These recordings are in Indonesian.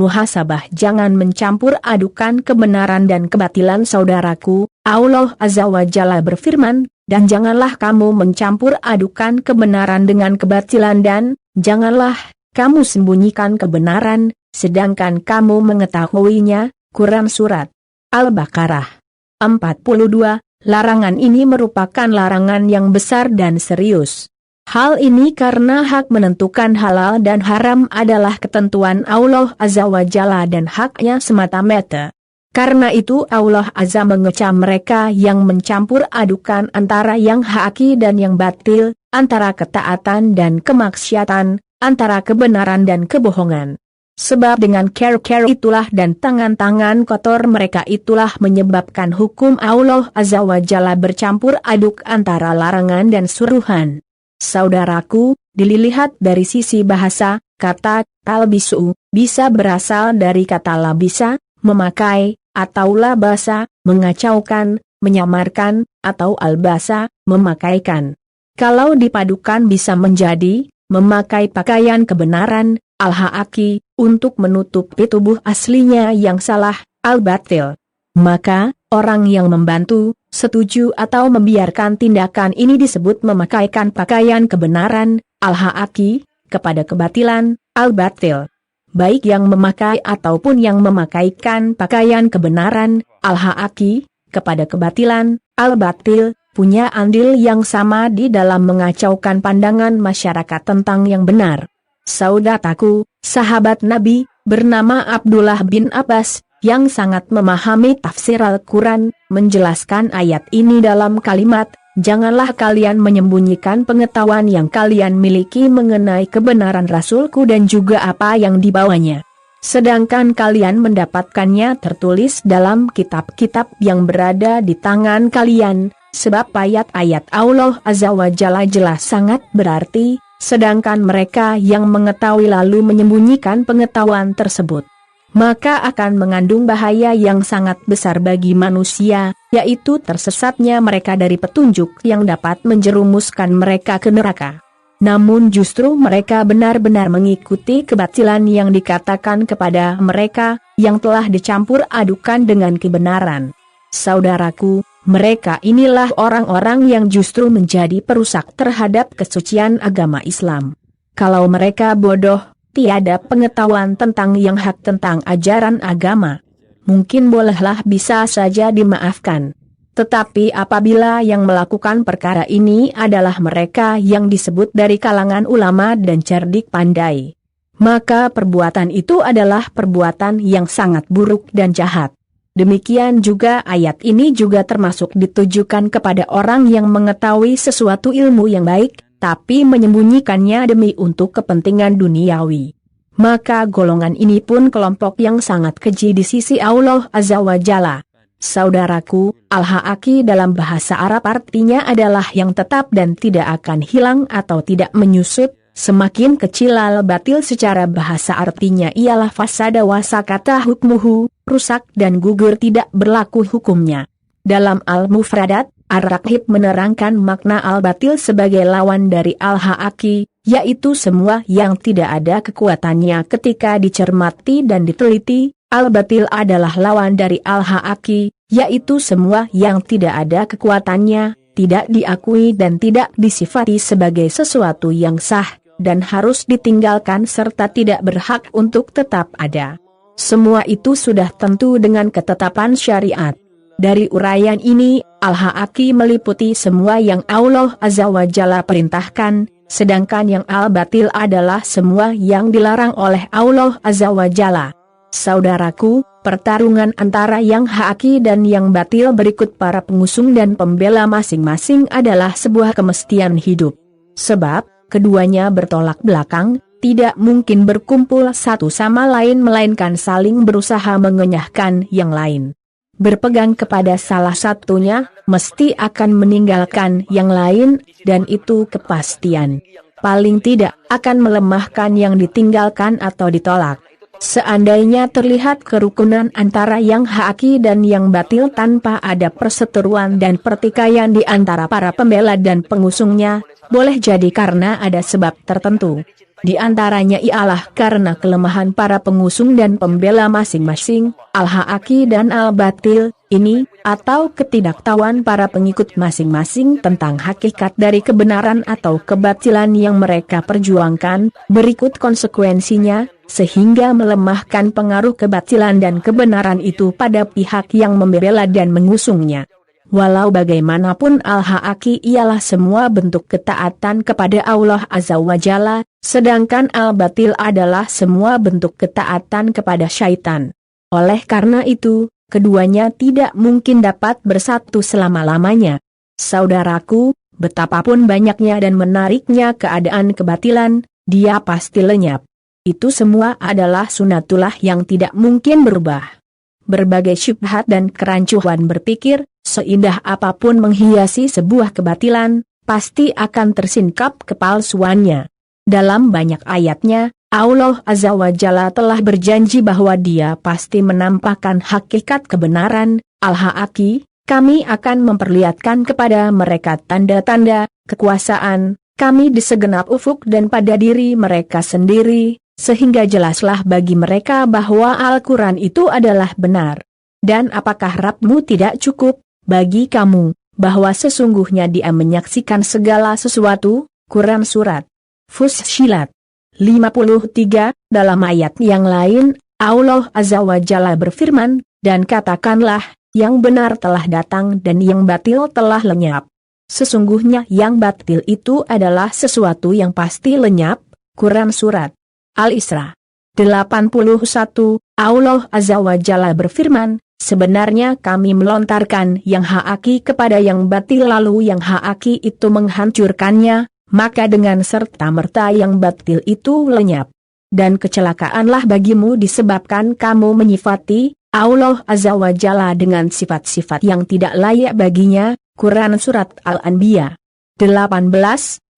muhasabah, jangan mencampur adukan kebenaran dan kebatilan saudaraku. Allah Azza wa Jalla berfirman, dan janganlah kamu mencampur adukan kebenaran dengan kebatilan, dan janganlah kamu sembunyikan kebenaran, sedangkan kamu mengetahuinya. Quran Surat Al-Baqarah 42. Larangan ini merupakan larangan yang besar dan serius. Hal ini karena hak menentukan halal dan haram adalah ketentuan Allah Azza wa Jalla dan haknya semata-mata. Karena itu Allah Azza mengecam mereka yang mencampur adukan antara yang haki dan yang batil, antara ketaatan dan kemaksiatan, antara kebenaran dan kebohongan. Sebab dengan cara-cara itulah dan tangan-tangan kotor mereka itulah menyebabkan hukum Allah Azza wa Jalla bercampur aduk antara larangan dan suruhan. Saudaraku, dilihat dari sisi bahasa, kata talbisu bisa berasal dari kata labisa, memakai, atau labasa, mengacaukan, menyamarkan, atau albasa, memakaikan. Kalau dipadukan bisa menjadi memakai pakaian kebenaran, al-haqi, untuk menutupi tubuh aslinya yang salah, al-batil. Maka, orang yang membantu, setuju atau membiarkan tindakan ini disebut memakaikan pakaian kebenaran, al-haqi, kepada kebatilan, al-batil. Baik yang memakai ataupun yang memakaikan pakaian kebenaran, al-haqi, kepada kebatilan, al-batil, punya andil yang sama di dalam mengacaukan pandangan masyarakat tentang yang benar. Saudaraku, sahabat Nabi, bernama Abdullah bin Abbas, yang sangat memahami tafsir Al-Quran, menjelaskan ayat ini dalam kalimat, janganlah kalian menyembunyikan pengetahuan yang kalian miliki mengenai kebenaran Rasulku dan juga apa yang dibawanya. Sedangkan kalian mendapatkannya tertulis dalam kitab-kitab yang berada di tangan kalian, sebab ayat-ayat Allah Azza wa Jalla jelas sangat berarti, sedangkan mereka yang mengetahui lalu menyembunyikan pengetahuan tersebut, maka akan mengandung bahaya yang sangat besar bagi manusia, yaitu tersesatnya mereka dari petunjuk yang dapat menjerumuskan mereka ke neraka. Namun justru mereka benar-benar mengikuti kebatilan yang dikatakan kepada mereka, yang telah dicampur adukan dengan kebenaran. Saudaraku, mereka inilah orang-orang yang justru menjadi perusak terhadap kesucian agama Islam. Kalau mereka bodoh, tiada pengetahuan tentang yang hak tentang ajaran agama, mungkin bolehlah bisa saja dimaafkan. Tetapi apabila yang melakukan perkara ini adalah mereka yang disebut dari kalangan ulama dan cerdik pandai, maka perbuatan itu adalah perbuatan yang sangat buruk dan jahat. Demikian juga ayat ini juga termasuk ditujukan kepada orang yang mengetahui sesuatu ilmu yang baik, tapi menyembunyikannya demi untuk kepentingan duniawi. Maka golongan ini pun kelompok yang sangat keji di sisi Allah Azza wa Jalla. Saudaraku, al-haqi dalam bahasa Arab artinya adalah yang tetap dan tidak akan hilang atau tidak menyusut. Semakin kecil al-batil secara bahasa artinya ialah fasada wasakata hukmuhu, rusak dan gugur tidak berlaku hukumnya. Dalam Al-Mufradat, Ar-Raghib menerangkan makna al-batil sebagai lawan dari al-haqi, yaitu semua yang tidak ada kekuatannya ketika dicermati dan diteliti. Al-batil adalah lawan dari al-haqi, yaitu semua yang tidak ada kekuatannya, tidak diakui dan tidak disifati sebagai sesuatu yang sah, dan harus ditinggalkan serta tidak berhak untuk tetap ada. Semua itu sudah tentu dengan ketetapan syariat. Dari uraian ini, al-haqi meliputi semua yang Allah Azza wa Jalla perintahkan, sedangkan yang al-batil adalah semua yang dilarang oleh Allah Azza wa Jalla. Saudaraku, pertarungan antara yang haqi dan yang batil berikut para pengusung dan pembela masing-masing adalah sebuah kemestian hidup. Sebab keduanya bertolak belakang, tidak mungkin berkumpul satu sama lain melainkan saling berusaha mengenyahkan yang lain. Berpegang kepada salah satunya, mesti akan meninggalkan yang lain, dan itu kepastian. Paling tidak akan melemahkan yang ditinggalkan atau ditolak. Seandainya terlihat kerukunan antara yang haqi dan yang batil tanpa ada perseteruan dan pertikaian di antara para pembela dan pengusungnya, boleh jadi karena ada sebab tertentu. Di antaranya ialah karena kelemahan para pengusung dan pembela masing-masing, Al-Haqi dan Al-Batil, ini, atau ketidaktahuan para pengikut masing-masing tentang hakikat dari kebenaran atau kebatilan yang mereka perjuangkan, berikut konsekuensinya, sehingga melemahkan pengaruh kebatilan dan kebenaran itu pada pihak yang membela dan mengusungnya. Walau bagaimanapun Al-Haqi ialah semua bentuk ketaatan kepada Allah Azza wa Jalla, sedangkan Al-Batil adalah semua bentuk ketaatan kepada syaitan. Oleh karena itu, keduanya tidak mungkin dapat bersatu selama-lamanya. Saudaraku, betapapun banyaknya dan menariknya keadaan kebatilan, dia pasti lenyap. Itu semua adalah sunatullah yang tidak mungkin berubah. Berbagai syubhat dan kerancuan berpikir, seindah apapun menghiasi sebuah kebatilan, pasti akan tersingkap kepalsuannya. Dalam banyak ayatnya, Allah Azza wa Jalla telah berjanji bahwa Dia pasti menampakkan hakikat kebenaran. Al-Haqi, kami akan memperlihatkan kepada mereka tanda-tanda kekuasaan kami di segenap ufuk dan pada diri mereka sendiri, sehingga jelaslah bagi mereka bahwa Al-Quran itu adalah benar. Dan apakah Rabbmu tidak cukup bagi kamu, bahwa sesungguhnya Dia menyaksikan segala sesuatu? Quran Surat Fussilat 53. Dalam ayat yang lain, Allah Azza wa Jalla berfirman, dan katakanlah, yang benar telah datang dan yang batil telah lenyap. Sesungguhnya yang batil itu adalah sesuatu yang pasti lenyap. Quran Surat Al-Isra 81. Allah Azza wa Jalla berfirman, sebenarnya kami melontarkan yang Haqi kepada yang batil lalu yang Haqi itu menghancurkannya, maka dengan serta-merta yang batil itu lenyap. Dan kecelakaanlah bagimu disebabkan kamu menyifati Allah Azza wa Jalla dengan sifat-sifat yang tidak layak baginya. Quran Surat Al-Anbiya 18.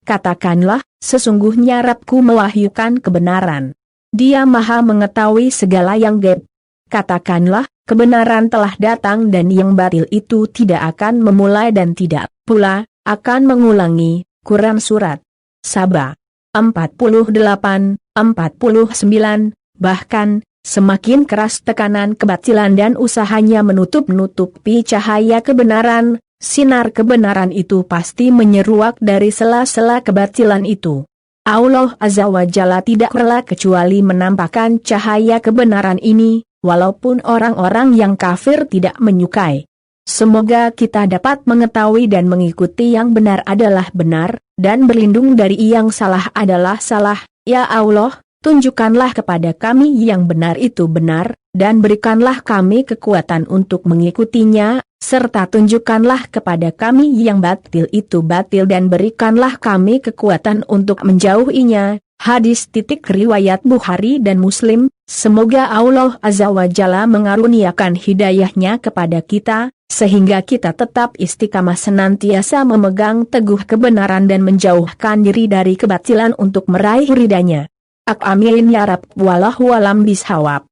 Katakanlah, sesungguhnya Rabbku mewahyukan kebenaran. Dia maha mengetahui segala yang gaib. Katakanlah, kebenaran telah datang dan yang batil itu tidak akan memulai dan tidak pula akan mengulangi. Quran Surat Saba 48, 49. Bahkan, semakin keras tekanan kebatilan dan usahanya menutup-nutupi cahaya kebenaran, sinar kebenaran itu pasti menyeruak dari sela-sela kebatilan itu. Allah Azza wa Jalla tidak rela kecuali menampakkan cahaya kebenaran ini, walaupun orang-orang yang kafir tidak menyukai. Semoga kita dapat mengetahui dan mengikuti yang benar adalah benar, dan berlindung dari yang salah adalah salah. Ya Allah, tunjukkanlah kepada kami yang benar itu benar, dan berikanlah kami kekuatan untuk mengikutinya, serta tunjukkanlah kepada kami yang batil itu batil dan berikanlah kami kekuatan untuk menjauhinya. Hadis riwayat Bukhari dan Muslim. Semoga Allah Azza wa Jalla mengaruniakan hidayahnya kepada kita, sehingga kita tetap istiqamah senantiasa memegang teguh kebenaran dan menjauhkan diri dari kebatilan untuk meraih ridhanya. Amin ya Rabb. Wallahu a'lam bishawab.